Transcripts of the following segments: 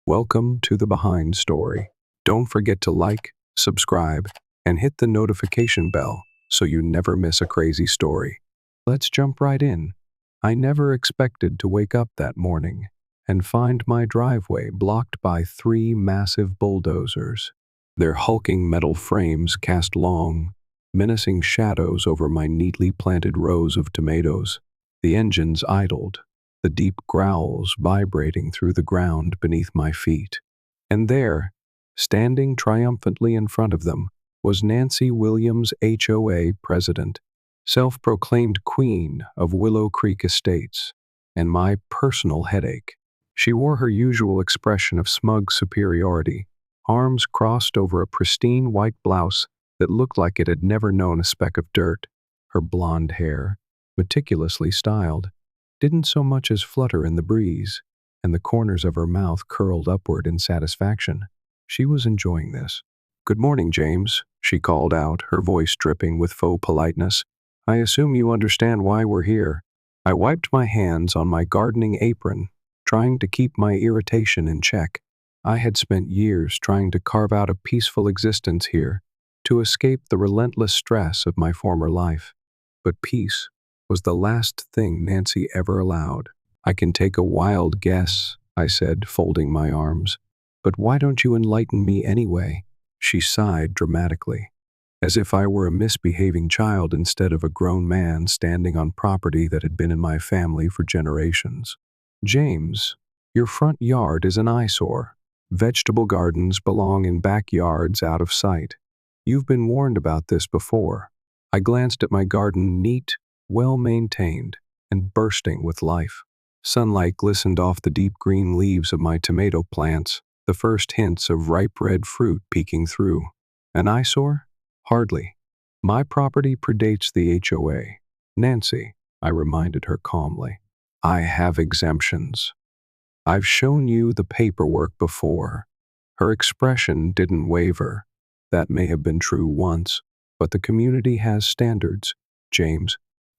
Welcome to the Behind Story. Don't forget to like, subscribe, and hit the notification bell so you never miss a crazy story. Let's jump right in. I never expected to wake up that morning and find my driveway blocked by three massive bulldozers. Their hulking metal frames cast long, menacing shadows over my neatly planted rows of tomatoes. The engines idled, the deep growls vibrating through the ground beneath my feet. And there, standing triumphantly in front of them, was Nancy Williams, HOA president, self-proclaimed queen of Willow Creek Estates, and my personal headache. She wore her usual expression of smug superiority, arms crossed over a pristine white blouse that looked like it had never known a speck of dirt. Her blonde hair, meticulously styled, didn't so much as flutter in the breeze, and the corners of her mouth curled upward in satisfaction. She was enjoying this. "Good morning, James," she called out, her voice dripping with faux politeness. "I assume you understand why we're here." I wiped my hands on my gardening apron, trying to keep my irritation in check. I had spent years trying to carve out a peaceful existence here, to escape the relentless stress of my former life. But peace was the last thing Nancy ever allowed. "I can take a wild guess," I said, folding my arms. "But why don't you enlighten me anyway?" She sighed dramatically, as if I were a misbehaving child instead of a grown man standing on property that had been in my family for generations. "James, your front yard is an eyesore. Vegetable gardens belong in backyards out of sight. You've been warned about this before." I glanced at my garden, neat, well-maintained, and bursting with life. Sunlight glistened off the deep green leaves of my tomato plants, the first hints of ripe red fruit peeking through. An eyesore? Hardly. My property predates the HOA. "Nancy," I reminded her calmly, "I have exemptions. I've shown you the paperwork before." Her expression didn't waver. "That may have been true once, but the community has standards, James.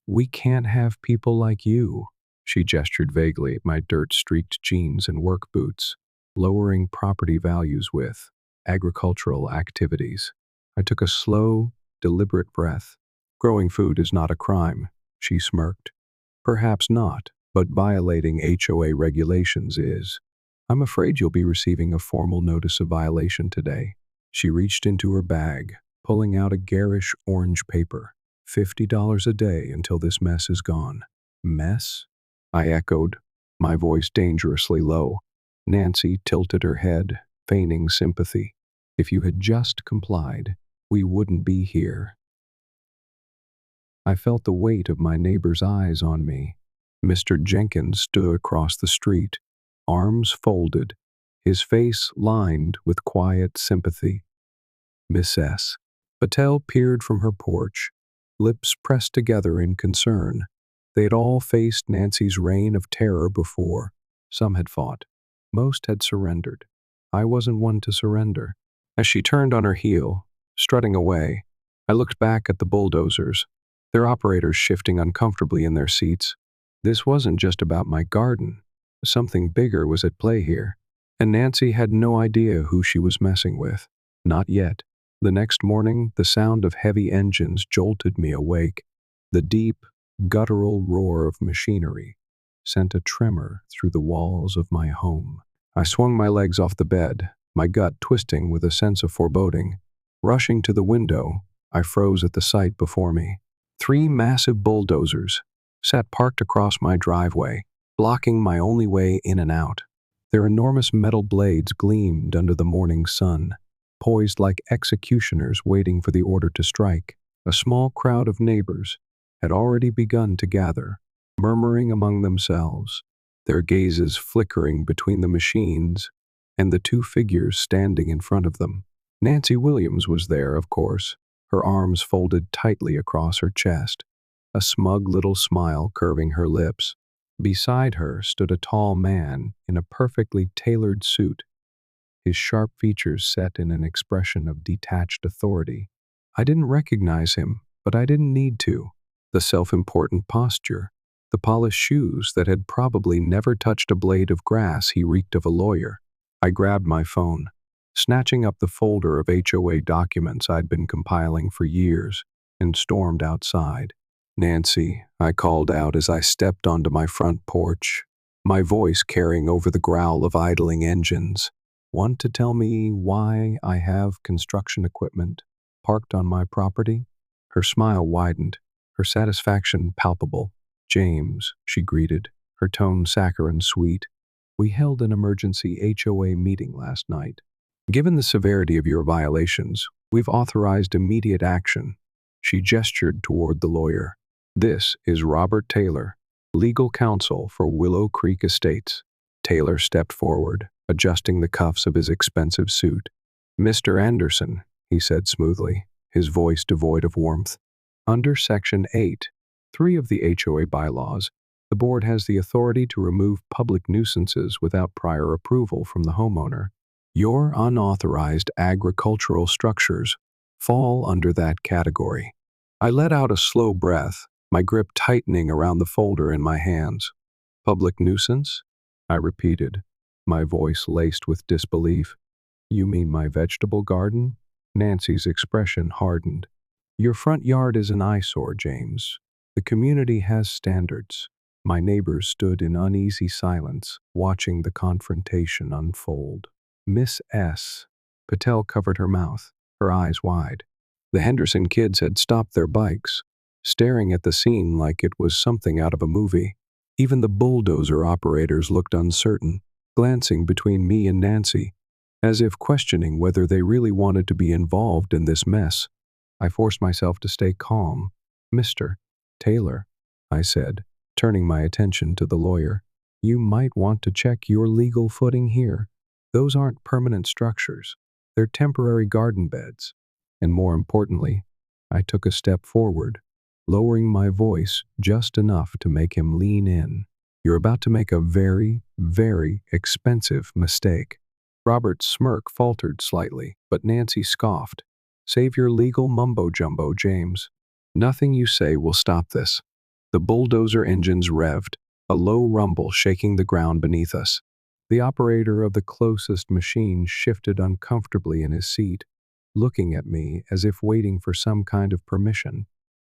We can't have people like you." She gestured vaguely at my dirt-streaked jeans and work boots, lowering property values with agricultural activities. I took a slow, deliberate breath. "Growing food is not a crime," she smirked. "Perhaps not, but violating HOA regulations is. I'm afraid you'll be receiving a formal notice of violation today." She reached into her bag, pulling out a garish orange paper. $50 a day until this mess is gone." "Mess?" I echoed, my voice dangerously low. Nancy tilted her head, feigning sympathy. "If you had just complied, we wouldn't be here." I felt the weight of my neighbor's eyes on me. Mr. Jenkins stood across the street, arms folded, his face lined with quiet sympathy. Miss S. Patel peered from her porch, lips pressed together in concern. They had all faced Nancy's reign of terror before. Some had fought. Most had surrendered. I wasn't one to surrender. As she turned on her heel, strutting away, I looked back at the bulldozers, their operators shifting uncomfortably in their seats. This wasn't just about my garden. Something bigger was at play here, and Nancy had no idea who she was messing with. Not yet. The next morning, the sound of heavy engines jolted me awake. The deep, guttural roar of machinery sent a tremor through the walls of my home. I swung my legs off the bed, my gut twisting with a sense of foreboding. Rushing to the window, I froze at the sight before me. Three massive bulldozers sat parked across my driveway, blocking my only way in and out. Their enormous metal blades gleamed under the morning sun, poised like executioners waiting for the order to strike. A small crowd of neighbors had already begun to gather, murmuring among themselves, their gazes flickering between the machines and the two figures standing in front of them. Nancy Williams was there, of course, her arms folded tightly across her chest, a smug little smile curving her lips. Beside her stood a tall man in a perfectly tailored suit, his sharp features set in an expression of detached authority. I didn't recognize him, but I didn't need to. The self-important posture, the polished shoes that had probably never touched a blade of grass, he reeked of a lawyer. I grabbed my phone, snatching up the folder of HOA documents I'd been compiling for years, and stormed outside. "Nancy," I called out as I stepped onto my front porch, my voice carrying over the growl of idling engines. "Want to tell me why I have construction equipment parked on my property?" Her smile widened, her satisfaction palpable. "James," she greeted, her tone saccharine sweet, "we held an emergency HOA meeting last night. Given the severity of your violations, we've authorized immediate action." She gestured toward the lawyer. "This is Robert Taylor, legal counsel for Willow Creek Estates." Taylor stepped forward, adjusting the cuffs of his expensive suit. "Mr. Anderson," he said smoothly, his voice devoid of warmth, "under Section 8(3) of the HOA bylaws, the board has the authority to remove public nuisances without prior approval from the homeowner. Your unauthorized agricultural structures fall under that category." I let out a slow breath, my grip tightening around the folder in my hands. "Public nuisance?" I repeated, my voice laced with disbelief. "You mean my vegetable garden?" Nancy's expression hardened. "Your front yard is an eyesore, James. The community has standards." My neighbors stood in uneasy silence, watching the confrontation unfold. "Miss S." Patel covered her mouth, her eyes wide. The Henderson kids had stopped their bikes, staring at the scene like it was something out of a movie. Even the bulldozer operators looked uncertain, glancing between me and Nancy, as if questioning whether they really wanted to be involved in this mess. I forced myself to stay calm. "Mr. Taylor," I said, turning my attention to the lawyer, "you might want to check your legal footing here. Those aren't permanent structures. They're temporary garden beds." And more importantly, I took a step forward, lowering my voice just enough to make him lean in. "You're about to make a very, very expensive mistake." Robert's smirk faltered slightly, but Nancy scoffed. "Save your legal mumbo-jumbo, James. Nothing you say will stop this." The bulldozer engines revved, a low rumble shaking the ground beneath us. The operator of the closest machine shifted uncomfortably in his seat, looking at me as if waiting for some kind of permission.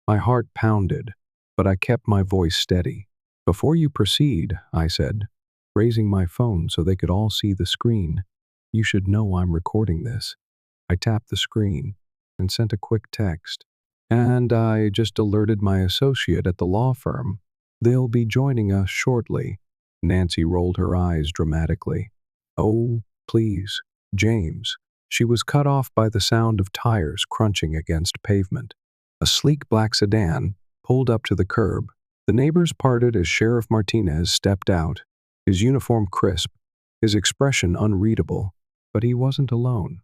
My heart pounded, but I kept my voice steady. "Before you proceed," I said, raising my phone so they could all see the screen, "you should know I'm recording this." I tapped the screen and sent a quick text. "And I just alerted my associate at the law firm. They'll be joining us shortly." Nancy rolled her eyes dramatically. "Oh, please, James." She was cut off by the sound of tires crunching against pavement. A sleek black sedan pulled up to the curb. The neighbors parted as Sheriff Martinez stepped out, his uniform crisp, his expression unreadable. But he wasn't alone.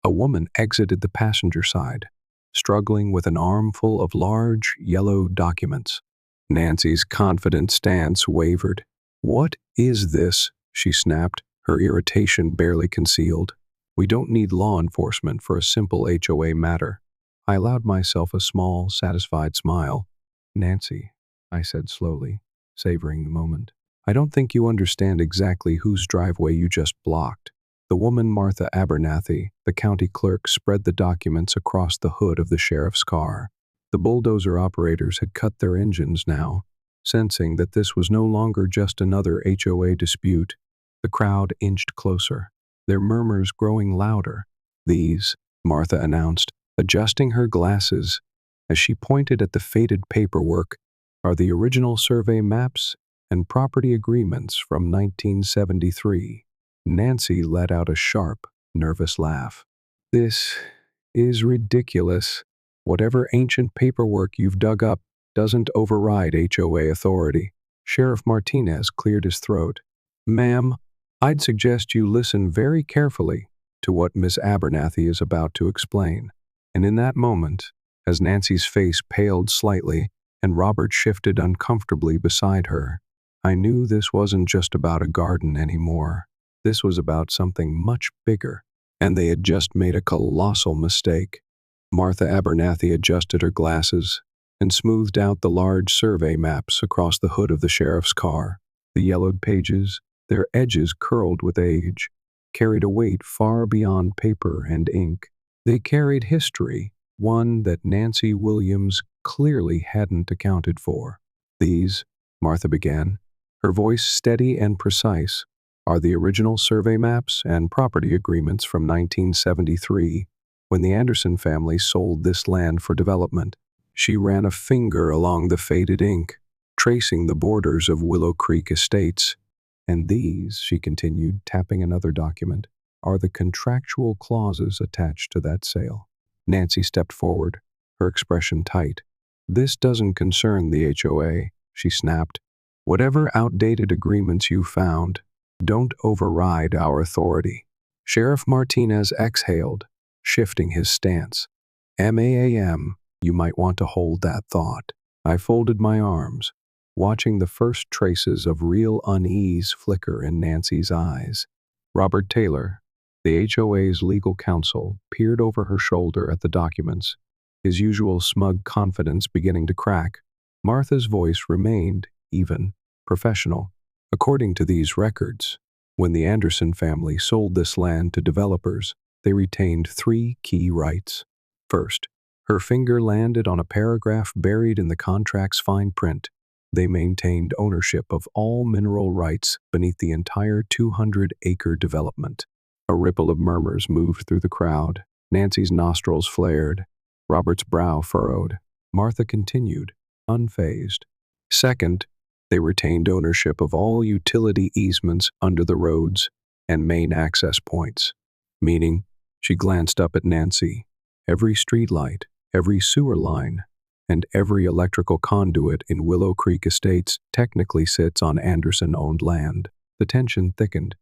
A woman exited the passenger side, struggling with an armful of large, yellow documents. Nancy's confident stance wavered. "What is this?" she snapped, her irritation barely concealed. "We don't need law enforcement for a simple HOA matter." I allowed myself a small, satisfied smile. "Nancy," I said slowly, savoring the moment, "I don't think you understand exactly whose driveway you just blocked." The woman, Martha Abernathy, the county clerk, spread the documents across the hood of the sheriff's car. The bulldozer operators had cut their engines now, sensing that this was no longer just another HOA dispute. The crowd inched closer, their murmurs growing louder. "These," Martha announced, adjusting her glasses as she pointed at the faded paperwork, "are the original survey maps and property agreements from 1973. Nancy let out a sharp, nervous laugh. "This is ridiculous. Whatever ancient paperwork you've dug up doesn't override HOA authority." Sheriff Martinez cleared his throat. "Ma'am, I'd suggest you listen very carefully to what Miss Abernathy is about to explain." And in that moment, as Nancy's face paled slightly and Robert shifted uncomfortably beside her, I knew this wasn't just about a garden anymore. This was about something much bigger, and they had just made a colossal mistake. Martha Abernathy adjusted her glasses and smoothed out the large survey maps across the hood of the sheriff's car. The yellowed pages, their edges curled with age, carried a weight far beyond paper and ink. They carried history, one that Nancy Williams clearly hadn't accounted for. These, Martha began, her voice steady and precise, are the original survey maps and property agreements from 1973, when the Anderson family sold this land for development. She ran a finger along the faded ink, tracing the borders of Willow Creek Estates. And these, she continued, tapping another document, are the contractual clauses attached to that sale. Nancy stepped forward, her expression tight. This doesn't concern the HOA, she snapped. Whatever outdated agreements you found, don't override our authority. Sheriff Martinez exhaled, shifting his stance. MAAM, you might want to hold that thought. I folded my arms, watching the first traces of real unease flicker in Nancy's eyes. Robert Taylor, the HOA's legal counsel, peered over her shoulder at the documents, his usual smug confidence beginning to crack. Martha's voice remained, even, professional. According to these records, when the Anderson family sold this land to developers, they retained 3 key rights. First, her finger landed on a paragraph buried in the contract's fine print. They maintained ownership of all mineral rights beneath the entire 200-acre development. A ripple of murmurs moved through the crowd. Nancy's nostrils flared. Robert's brow furrowed. Martha continued, unfazed. Second, they retained ownership of all utility easements under the roads and main access points. Meaning, she glanced up at Nancy. Every streetlight, every sewer line, and every electrical conduit in Willow Creek Estates technically sits on Anderson-owned land. The tension thickened.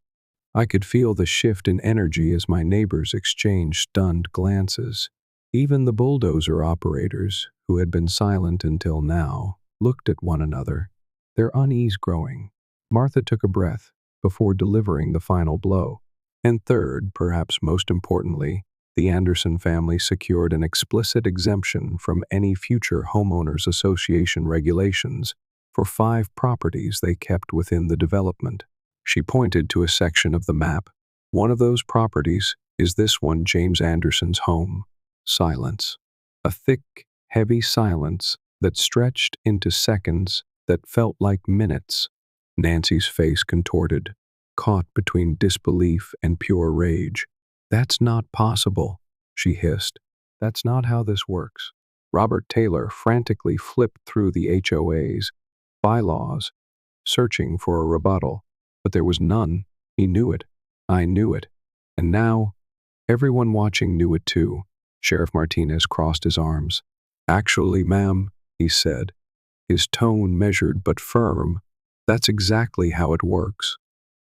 I could feel the shift in energy as my neighbors exchanged stunned glances. Even the bulldozer operators, who had been silent until now, looked at one another, their unease growing. Martha took a breath before delivering the final blow. And third, perhaps most importantly, the Anderson family secured an explicit exemption from any future homeowners association regulations for 5 properties they kept within the development. She pointed to a section of the map. One of those properties is this one, James Anderson's home. Silence. A thick, heavy silence that stretched into seconds that felt like minutes. Nancy's face contorted, caught between disbelief and pure rage. That's not possible, she hissed. That's not how this works. Robert Taylor frantically flipped through the HOA's bylaws, searching for a rebuttal, but there was none. He knew it. I knew it. And now, everyone watching knew it too. Sheriff Martinez crossed his arms. Actually, ma'am, he said, his tone measured but firm, that's exactly how it works.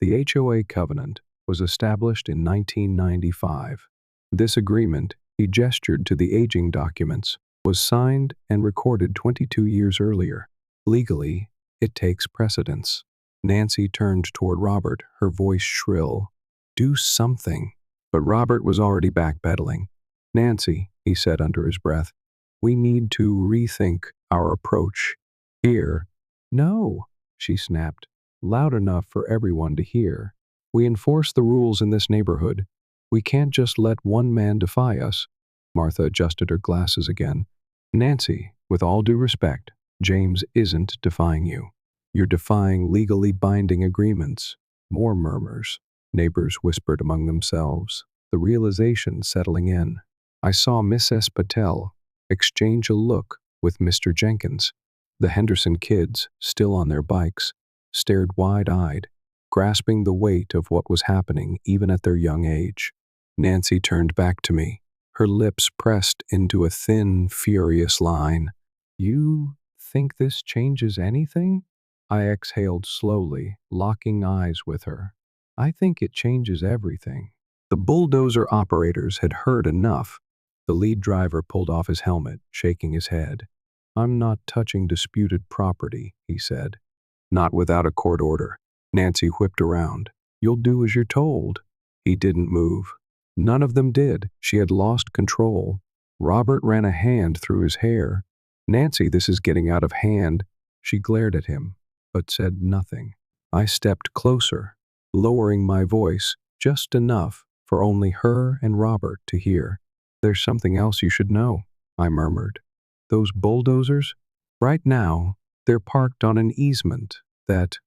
The HOA covenant was established in 1995. This agreement, he gestured to the aging documents, was signed and recorded 22 years earlier. Legally, it takes precedence. Nancy turned toward Robert, her voice shrill. Do something. But Robert was already backpedaling. Nancy, he said under his breath, we need to rethink our approach. Here. No, she snapped, loud enough for everyone to hear. We enforce the rules in this neighborhood. We can't just let one man defy us. Martha adjusted her glasses again. Nancy, with all due respect, James isn't defying you. You're defying legally binding agreements. More murmurs. Neighbors whispered among themselves, the realization settling in. I saw Miss S. Patel exchange a look with Mr. Jenkins. The Henderson kids, still on their bikes, stared wide-eyed, grasping the weight of what was happening even at their young age. Nancy turned back to me, her lips pressed into a thin, furious line. You think this changes anything? I exhaled slowly, locking eyes with her. I think it changes everything. The bulldozer operators had heard enough. The lead driver pulled off his helmet, shaking his head. I'm not touching disputed property, he said. Not without a court order. Nancy whipped around. You'll do as you're told. He didn't move. None of them did. She had lost control. Robert ran a hand through his hair. Nancy, this is getting out of hand. She glared at him, but said nothing. I stepped closer, lowering my voice just enough for only her and Robert to hear. "There's something else you should know," I murmured. "Those bulldozers? Right now, they're parked on an easement that,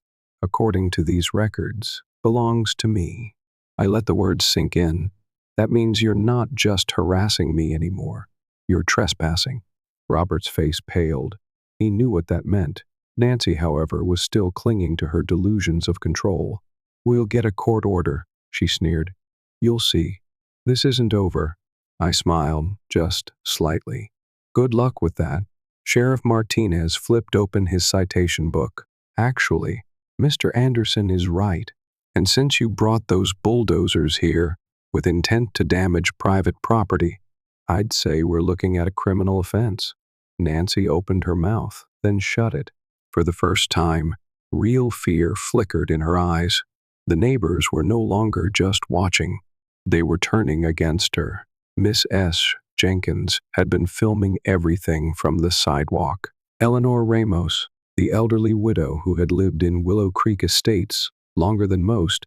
according to these records, belongs to me." I let the words sink in. "That means you're not just harassing me anymore. You're trespassing." Robert's face paled. He knew what that meant. Nancy, however, was still clinging to her delusions of control. "We'll get a court order," she sneered. "You'll see. This isn't over." I smiled, just slightly. "Good luck with that." Sheriff Martinez flipped open his citation book. "Actually, Mr. Anderson is right. And since you brought those bulldozers here with intent to damage private property, I'd say we're looking at a criminal offense." Nancy opened her mouth, then shut it. For the first time, real fear flickered in her eyes. The neighbors were no longer just watching. They were turning against her. Miss S. Jenkins had been filming everything from the sidewalk. Eleanor Ramos, the elderly widow who had lived in Willow Creek Estates longer than most,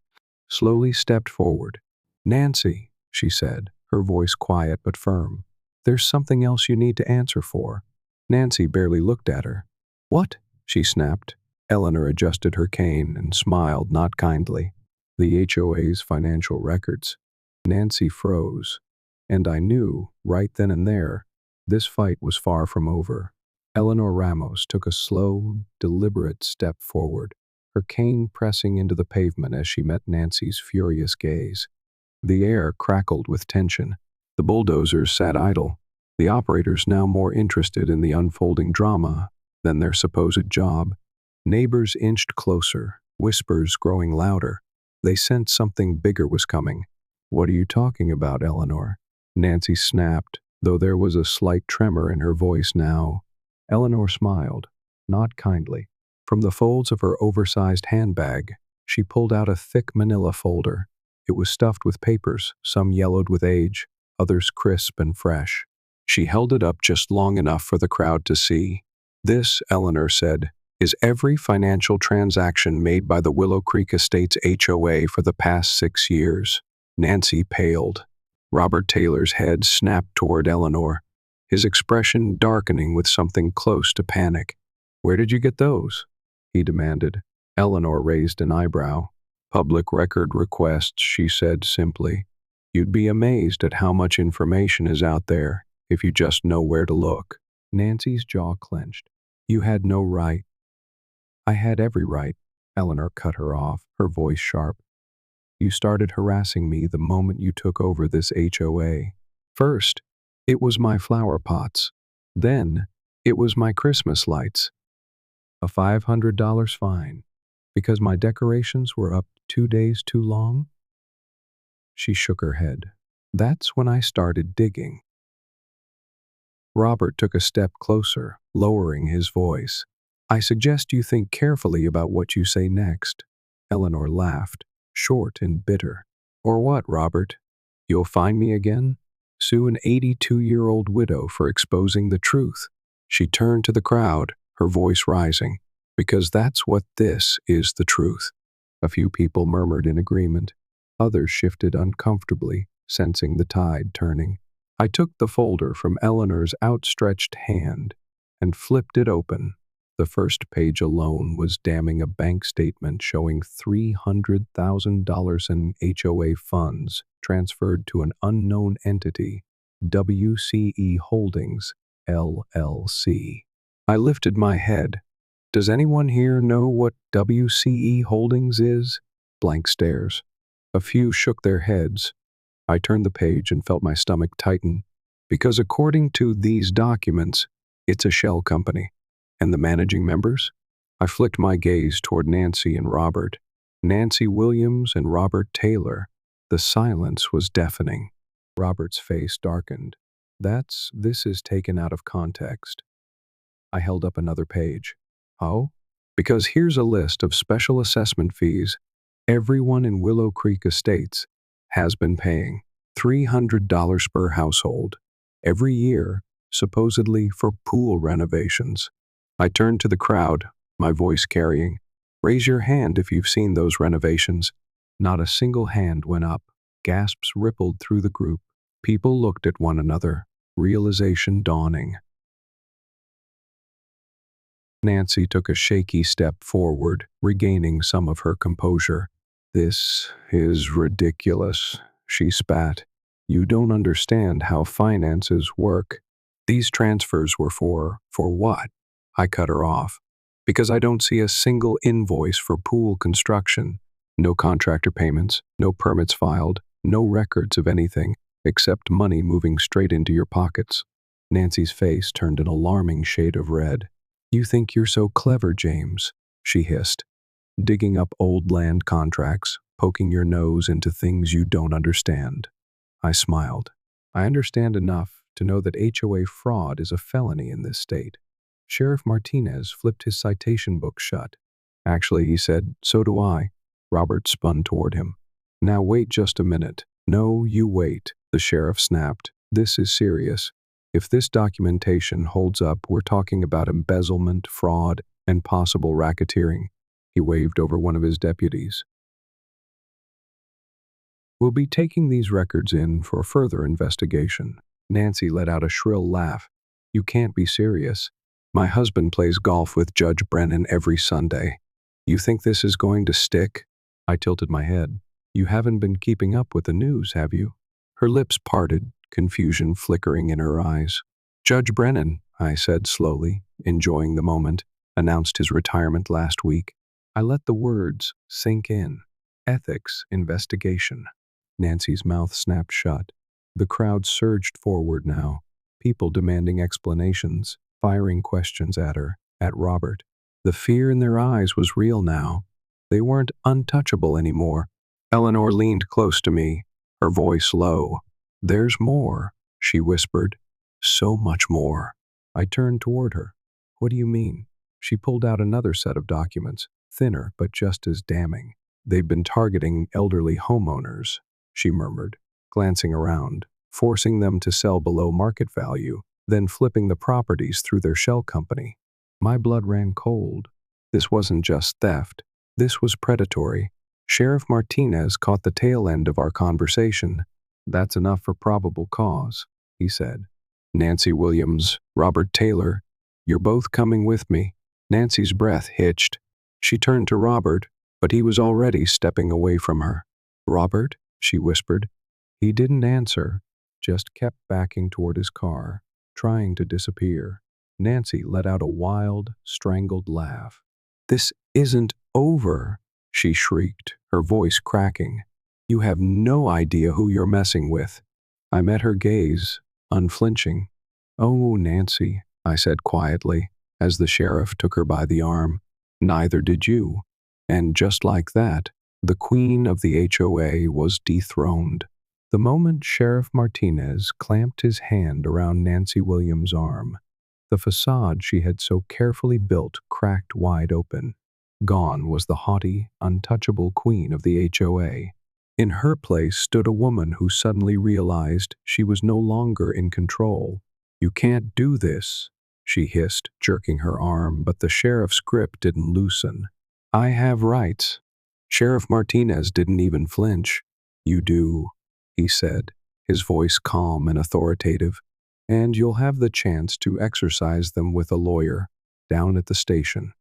slowly stepped forward. "Nancy," she said, her voice quiet but firm, "there's something else you need to answer for." Nancy barely looked at her. "What?" she snapped. Eleanor adjusted her cane and smiled not kindly. "The HOA's financial records." Nancy froze, and I knew, right then and there, this fight was far from over. Eleanor Ramos took a slow, deliberate step forward, her cane pressing into the pavement as she met Nancy's furious gaze. The air crackled with tension. The bulldozers sat idle, the operators now more interested in the unfolding drama than their supposed job. Neighbors inched closer, whispers growing louder. They sensed something bigger was coming. "What are you talking about, Eleanor?" Nancy snapped, though there was a slight tremor in her voice now. Eleanor smiled, not kindly. From the folds of her oversized handbag, she pulled out a thick manila folder. It was stuffed with papers, some yellowed with age, others crisp and fresh. She held it up just long enough for the crowd to see. "This," Eleanor said, "is every financial transaction made by the Willow Creek Estates HOA for the past 6 years." Nancy paled. Robert Taylor's head snapped toward Eleanor, his expression darkening with something close to panic. "Where did you get those?" he demanded. Eleanor raised an eyebrow. "Public record requests," she said simply. "You'd be amazed at how much information is out there if you just know where to look." Nancy's jaw clenched. "You had no right." "I had every right," Eleanor cut her off, her voice sharp. "You started harassing me the moment you took over this HOA. First, it was my flower pots. Then, it was my Christmas lights. A $500 fine because my decorations were up 2 days too long?" She shook her head. "That's when I started digging." Robert took a step closer, lowering his voice. "I suggest you think carefully about what you say next." Eleanor laughed, short and bitter. "Or what, Robert? You'll find me again? Sue an 82-year-old widow for exposing the truth." She turned to the crowd, her voice rising. "Because that's what this is, the truth." A few people murmured in agreement. Others shifted uncomfortably, sensing the tide turning. I took the folder from Eleanor's outstretched hand and flipped it open. The first page alone was damning, a bank statement showing $300,000 in HOA funds transferred to an unknown entity, WCE Holdings, LLC. I lifted my head. "Does anyone here know what WCE Holdings is?" Blank stares. A few shook their heads. I turned the page and felt my stomach tighten. Because according to these documents, it's a shell company. And the managing members? I flicked my gaze toward Nancy and Robert. Nancy Williams and Robert Taylor. The silence was deafening. Robert's face darkened. This is taken out of context." I held up another page. "Oh? Because here's a list of special assessment fees everyone in Willow Creek Estates has been paying. $300 per household. Every year, supposedly for pool renovations." I turned to the crowd, my voice carrying. "Raise your hand if you've seen those renovations." Not a single hand went up. Gasps rippled through the group. People looked at one another, realization dawning. Nancy took a shaky step forward, regaining some of her composure. "This is ridiculous," she spat. "You don't understand how finances work. These transfers were for what?" I cut her off. "Because I don't see a single invoice for pool construction. No contractor payments, no permits filed, no records of anything, except money moving straight into your pockets." Nancy's face turned an alarming shade of red. "You think you're so clever, James," she hissed, "digging up old land contracts, poking your nose into things you don't understand." I smiled. "I understand enough to know that HOA fraud is a felony in this state." Sheriff Martinez flipped his citation book shut. "Actually," he said, "so do I." Robert spun toward him. "Now wait just a minute." "No, you wait," the sheriff snapped. "This is serious. If this documentation holds up, we're talking about embezzlement, fraud, and possible racketeering." He waved over one of his deputies. "We'll be taking these records in for further investigation." Nancy let out a shrill laugh. "You can't be serious. My husband plays golf with Judge Brennan every Sunday. You think this is going to stick?" I tilted my head. "You haven't been keeping up with the news, have you?" Her lips parted, confusion flickering in her eyes. "Judge Brennan," I said slowly, enjoying the moment, "announced his retirement last week." I let the words sink in. Ethics investigation. Nancy's mouth snapped shut. The crowd surged forward now, people demanding explanations, firing questions at her, at Robert. The fear in their eyes was real now. They weren't untouchable anymore. Eleanor leaned close to me, her voice low. "There's more," she whispered. "So much more." I turned toward her. "What do you mean?" She pulled out another set of documents, thinner but just as damning. "They've been targeting elderly homeowners," she murmured, glancing around, "forcing them to sell below market value, then flipping the properties through their shell company." My blood ran cold. This wasn't just theft. This was predatory. Sheriff Martinez caught the tail end of our conversation. "That's enough for probable cause," he said. "Nancy Williams, Robert Taylor, you're both coming with me." Nancy's breath hitched. She turned to Robert, but he was already stepping away from her. "Robert?" she whispered. He didn't answer, just kept backing toward his car, trying to disappear. Nancy let out a wild, strangled laugh. "This isn't over," she shrieked, her voice cracking. "You have no idea who you're messing with." I met her gaze, unflinching. "Oh, Nancy," I said quietly, as the sheriff took her by the arm. "Neither did you." And just like that, the queen of the HOA was dethroned. The moment Sheriff Martinez clamped his hand around Nancy Williams' arm, the facade she had so carefully built cracked wide open. Gone was the haughty, untouchable queen of the HOA. In her place stood a woman who suddenly realized she was no longer in control. "You can't do this," she hissed, jerking her arm, but the sheriff's grip didn't loosen. "I have rights." Sheriff Martinez didn't even flinch. "You do," he said, his voice calm and authoritative, "and you'll have the chance to exercise them with a lawyer down at the station."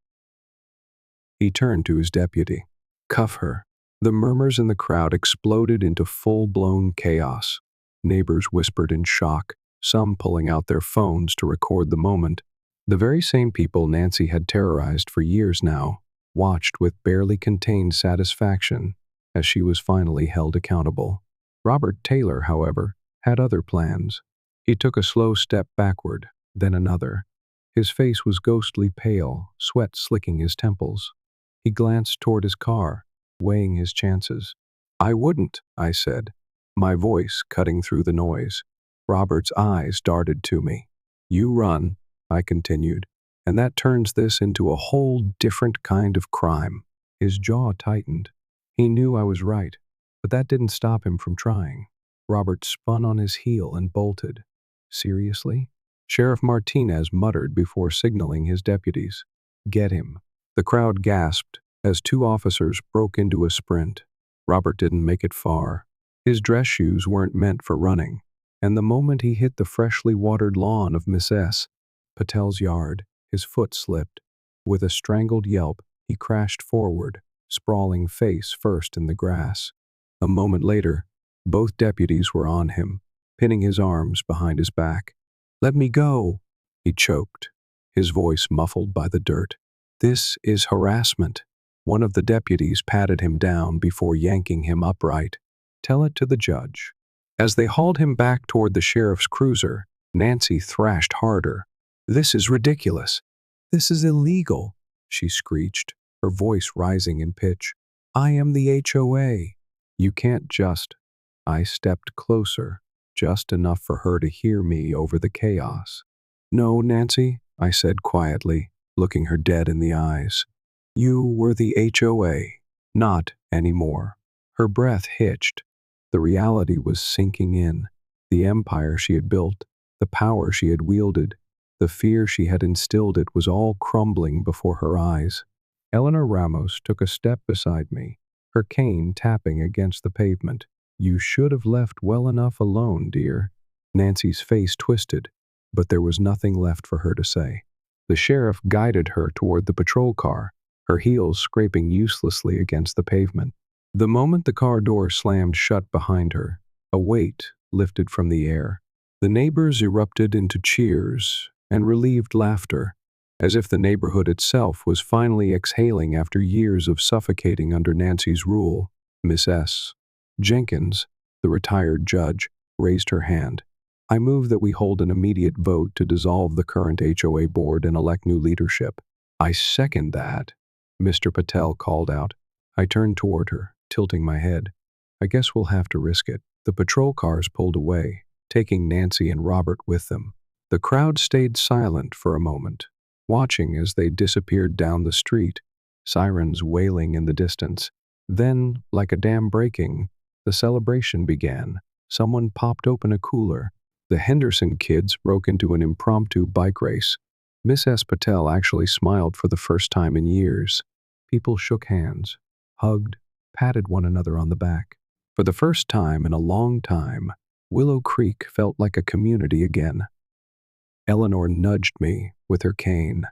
He turned to his deputy. "Cuff her." The murmurs in the crowd exploded into full-blown chaos. Neighbors whispered in shock, some pulling out their phones to record the moment. The very same people Nancy had terrorized for years now watched with barely contained satisfaction as she was finally held accountable. Robert Taylor, however, had other plans. He took a slow step backward, then another. His face was ghostly pale, sweat slicking his temples. He glanced toward his car, weighing his chances. "I wouldn't," I said, my voice cutting through the noise. Robert's eyes darted to me. "You run," I continued, "and that turns this into a whole different kind of crime." His jaw tightened. He knew I was right, but that didn't stop him from trying. Robert spun on his heel and bolted. "Seriously?" Sheriff Martinez muttered before signaling his deputies. "Get him." The crowd gasped as two officers broke into a sprint. Robert didn't make it far. His dress shoes weren't meant for running, and the moment he hit the freshly watered lawn of Miss S. Patel's yard, his foot slipped. With a strangled yelp, he crashed forward, sprawling face first in the grass. A moment later, both deputies were on him, pinning his arms behind his back. "Let me go," he choked, his voice muffled by the dirt. "This is harassment." One of the deputies patted him down before yanking him upright. "Tell it to the judge." As they hauled him back toward the sheriff's cruiser, Nancy thrashed harder. "This is ridiculous. This is illegal," she screeched, her voice rising in pitch. "I am the HOA. You can't just—" I stepped closer, just enough for her to hear me over the chaos. "No, Nancy," I said quietly, looking her dead in the eyes. "You were the HOA. Not anymore." Her breath hitched. The reality was sinking in. The empire she had built, the power she had wielded, the fear she had instilled, it was all crumbling before her eyes. Eleanor Ramos took a step beside me, her cane tapping against the pavement. "You should have left well enough alone, dear." Nancy's face twisted, but there was nothing left for her to say. The sheriff guided her toward the patrol car, her heels scraping uselessly against the pavement. The moment the car door slammed shut behind her, a weight lifted from the air. The neighbors erupted into cheers and relieved laughter, as if the neighborhood itself was finally exhaling after years of suffocating under Nancy's rule. Miss S. Jenkins, the retired judge, raised her hand. "I move that we hold an immediate vote to dissolve the current HOA board and elect new leadership." "I second that," Mr. Patel called out. I turned toward her, tilting my head. "I guess we'll have to risk it." The patrol cars pulled away, taking Nancy and Robert with them. The crowd stayed silent for a moment, watching as they disappeared down the street, sirens wailing in the distance. Then, like a dam breaking, the celebration began. Someone popped open a cooler. The Henderson kids broke into an impromptu bike race. Miss S. Patel actually smiled for the first time in years. People shook hands, hugged, patted one another on the back. For the first time in a long time, Willow Creek felt like a community again. Eleanor nudged me with her cane.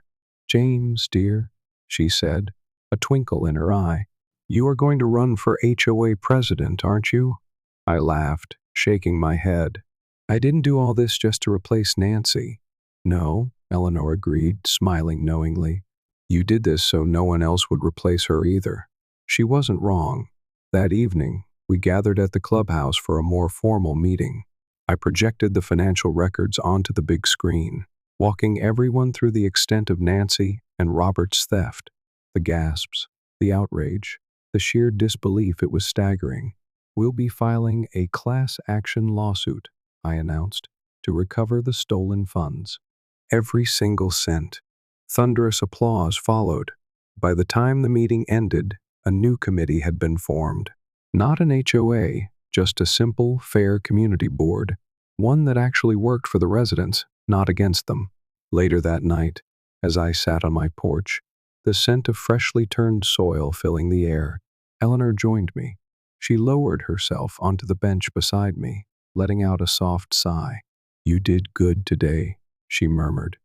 "James, dear," she said, a twinkle in her eye, "you are going to run for HOA president, aren't you?" I laughed, shaking my head. "I didn't do all this just to replace Nancy." "No," Eleanor agreed, smiling knowingly. "You did this so no one else would replace her either." She wasn't wrong. That evening, we gathered at the clubhouse for a more formal meeting. I projected the financial records onto the big screen, walking everyone through the extent of Nancy and Robert's theft. The gasps, the outrage, the sheer disbelief, it was staggering. "We'll be filing a class action lawsuit," I announced, "to recover the stolen funds." Every single cent. Thunderous applause followed. By the time the meeting ended, a new committee had been formed. Not an HOA, just a simple, fair community board, one that actually worked for the residents, not against them. Later that night, as I sat on my porch, the scent of freshly turned soil filling the air, Eleanor joined me. She lowered herself onto the bench beside me, letting out a soft sigh. "You did good today," she murmured.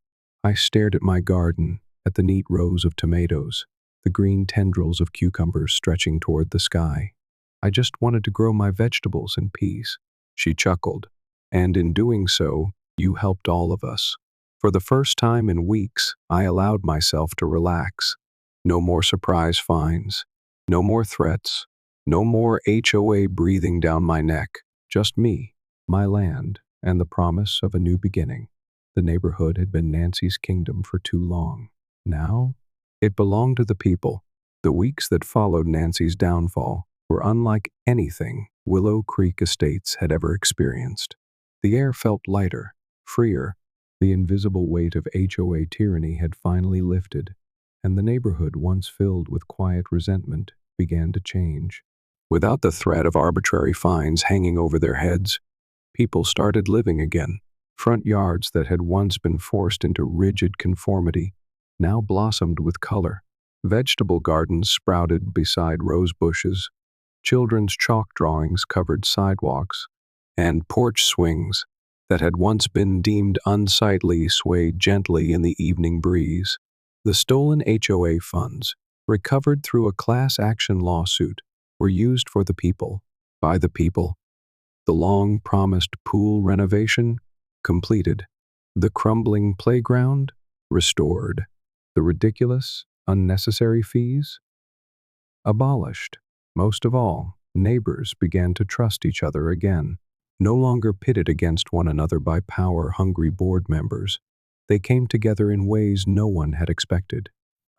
I stared at my garden, at the neat rows of tomatoes, the green tendrils of cucumbers stretching toward the sky. "I just wanted to grow my vegetables in peace." She chuckled. "And in doing so, you helped all of us." For the first time in weeks, I allowed myself to relax. No more surprise fines, no more threats, no more HOA breathing down my neck. Just me, my land, and the promise of a new beginning. The neighborhood had been Nancy's kingdom for too long. Now, it belonged to the people. The weeks that followed Nancy's downfall were unlike anything Willow Creek Estates had ever experienced. The air felt lighter, freer. The invisible weight of HOA tyranny had finally lifted, and the neighborhood, once filled with quiet resentment, began to change. Without the threat of arbitrary fines hanging over their heads, people started living again. Front yards that had once been forced into rigid conformity now blossomed with color. Vegetable gardens sprouted beside rose bushes. Children's chalk drawings covered sidewalks, and porch swings that had once been deemed unsightly swayed gently in the evening breeze. The stolen HOA funds, recovered through a class action lawsuit, were used for the people, by the people. The long-promised pool renovation completed. The crumbling playground restored. The ridiculous, unnecessary fees abolished. Most of all, neighbors began to trust each other again. No longer pitted against one another by power-hungry board members, they came together in ways no one had expected.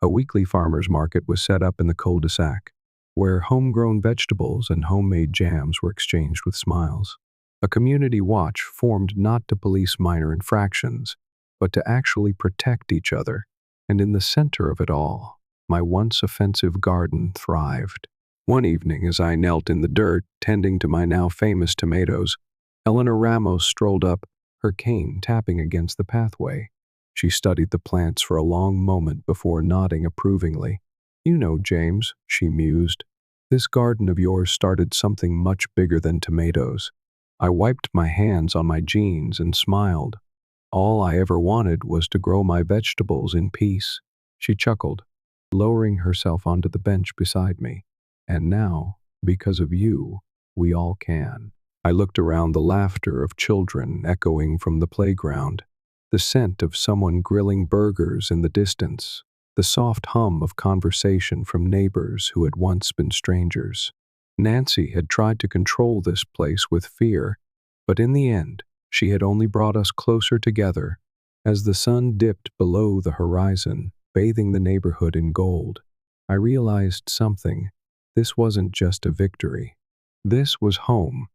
A weekly farmers market was set up in the cul-de-sac, where homegrown vegetables and homemade jams were exchanged with smiles. A community watch formed not to police minor infractions, but to actually protect each other. And in the center of it all, my once offensive garden thrived. One evening, as I knelt in the dirt, tending to my now famous tomatoes, Eleanor Ramos strolled up, her cane tapping against the pathway. She studied the plants for a long moment before nodding approvingly. "You know, James," she mused, "this garden of yours started something much bigger than tomatoes." I wiped my hands on my jeans and smiled. All I ever wanted was to grow my vegetables in peace. She chuckled, lowering herself onto the bench beside me. "And now, because of you, we all can." I looked around, the laughter of children echoing from the playground, the scent of someone grilling burgers in the distance, the soft hum of conversation from neighbors who had once been strangers. Nancy had tried to control this place with fear, but in the end, she had only brought us closer together. As the sun dipped below the horizon, bathing the neighborhood in gold, I realized something. This wasn't just a victory. This was home.